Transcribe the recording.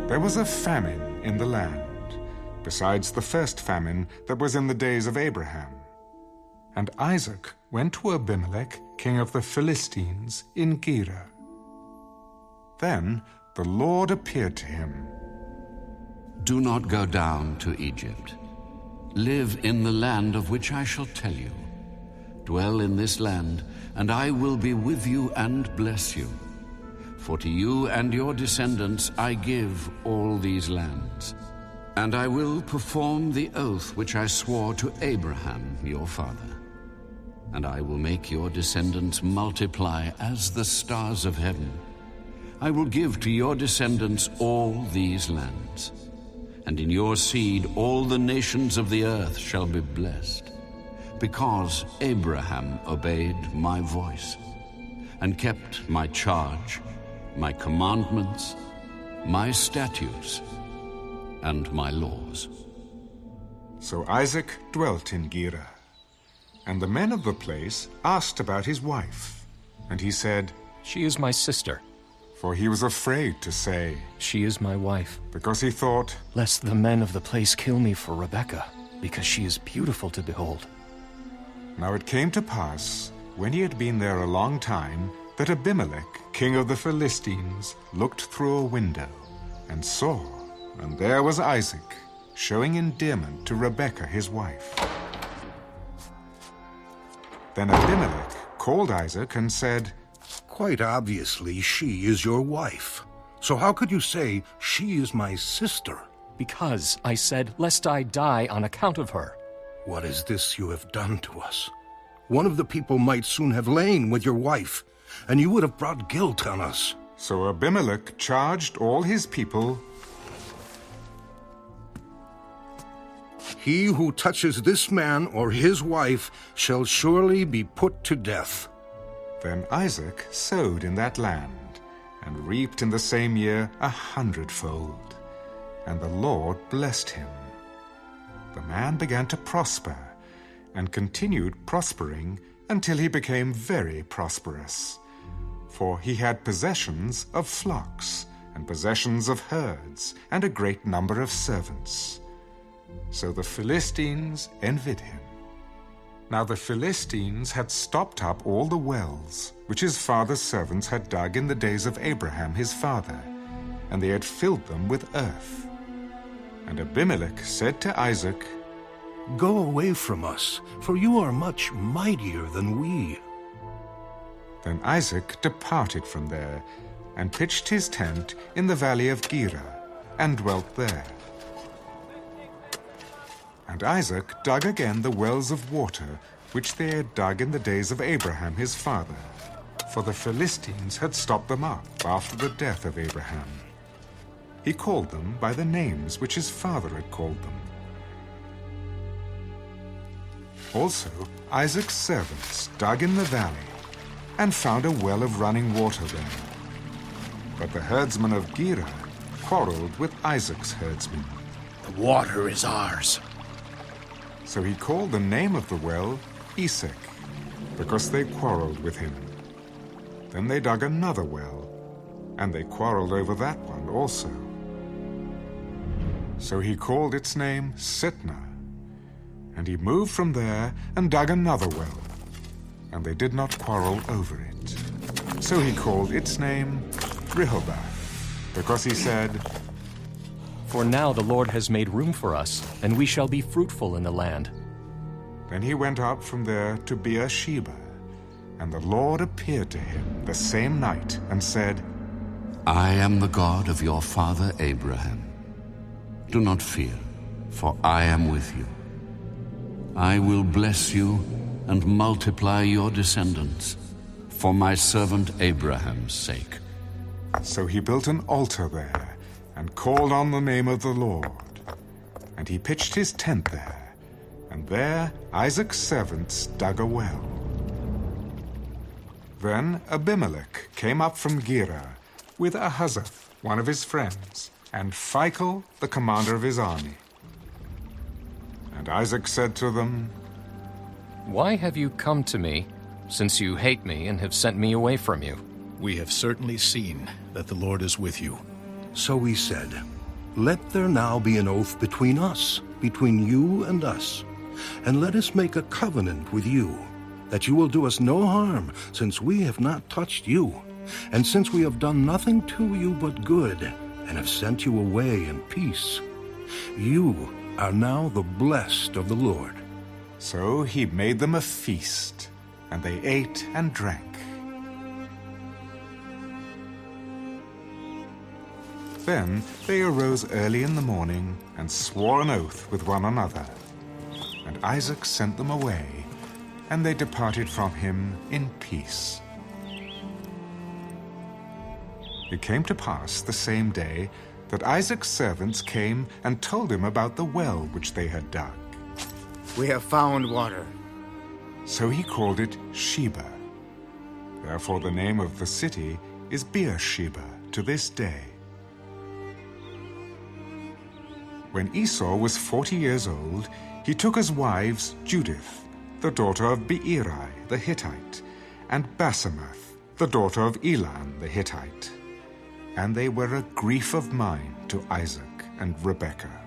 there was a famine in the land, besides the first famine that was in the days of Abraham. And Isaac went to Abimelech, king of the Philistines, in Gerar. Then the Lord appeared to him. Do not go down to Egypt. Live in the land of which I shall tell you. Dwell in this land, and I will be with you and bless you. For to you and your descendants I give all these lands. And I will perform the oath which I swore to Abraham your father. And I will make your descendants multiply as the stars of heaven. I will give to your descendants all these lands. And in your seed all the nations of the earth shall be blessed, because Abraham obeyed my voice, and kept my charge, my commandments, my statutes, and my laws. So Isaac dwelt in Gerar. And the men of the place asked about his wife. And he said, She is my sister. For he was afraid to say, She is my wife. because he thought, Lest the men of the place kill me for Rebekah, because she is beautiful to behold. Now it came to pass, when he had been there a long time, that Abimelech, king of the Philistines, looked through a window, and saw, and there was Isaac, showing endearment to Rebekah his wife. Then Abimelech called Isaac and said, Quite obviously she is your wife. So how could you say, she is my sister? Because I said, lest I die on account of her. What is this you have done to us? One of the people might soon have lain with your wife, and you would have brought guilt on us. So Abimelech charged all his people, He who touches this man or his wife shall surely be put to death. Then Isaac sowed in that land, and reaped in the same year 100-fold. And the Lord blessed him. The man began to prosper, and continued prospering until he became very prosperous. For he had possessions of flocks, and possessions of herds, and a great number of servants. So the Philistines envied him. Now the Philistines had stopped up all the wells which his father's servants had dug in the days of Abraham his father, and they had filled them with earth. And Abimelech said to Isaac, Go away from us, for you are much mightier than we. Then Isaac departed from there, and pitched his tent in the valley of Gerar, and dwelt there. And Isaac dug again the wells of water which they had dug in the days of Abraham his father, for the Philistines had stopped them up after the death of Abraham. He called them by the names which his father had called them. Also Isaac's servants dug in the valley, and found a well of running water there. But the herdsmen of Gerar quarreled with Isaac's herdsmen. The water is ours. So he called the name of the well Esek, because they quarreled with him. Then they dug another well, and they quarreled over that one also. So he called its name Sitnah. And he moved from there and dug another well, and they did not quarrel over it. So he called its name Rehoboth, because he said, For now the Lord has made room for us, and we shall be fruitful in the land. Then he went up from there to Beersheba, and the Lord appeared to him the same night and said, I am the God of your father Abraham. Do not fear, for I am with you. I will bless you and multiply your descendants for my servant Abraham's sake. So he built an altar there and called on the name of the Lord. And he pitched his tent there, and there Isaac's servants dug a well. Then Abimelech came up from Gerar with Ahuzzath, one of his friends, and Phicol, the commander of his army. And Isaac said to them, Why have you come to me, since you hate me and have sent me away from you? We have certainly seen that the Lord is with you. So we said, Let there now be an oath between us, between you and us, and let us make a covenant with you, that you will do us no harm, since we have not touched you, and since we have done nothing to you but good, and have sent you away in peace. You are now the blessed of the Lord." So he made them a feast, and they ate and drank. Then they arose early in the morning and swore an oath with one another. And Isaac sent them away, and they departed from him in peace. It came to pass the same day that Isaac's servants came and told him about the well which they had dug. We have found water. So he called it Sheba. Therefore the name of the city is Beersheba to this day. When Esau was 40 years old, he took as wives Judith, the daughter of Beeri the Hittite, and Basemath, the daughter of Elon the Hittite. And they were a grief of mind to Isaac and Rebekah.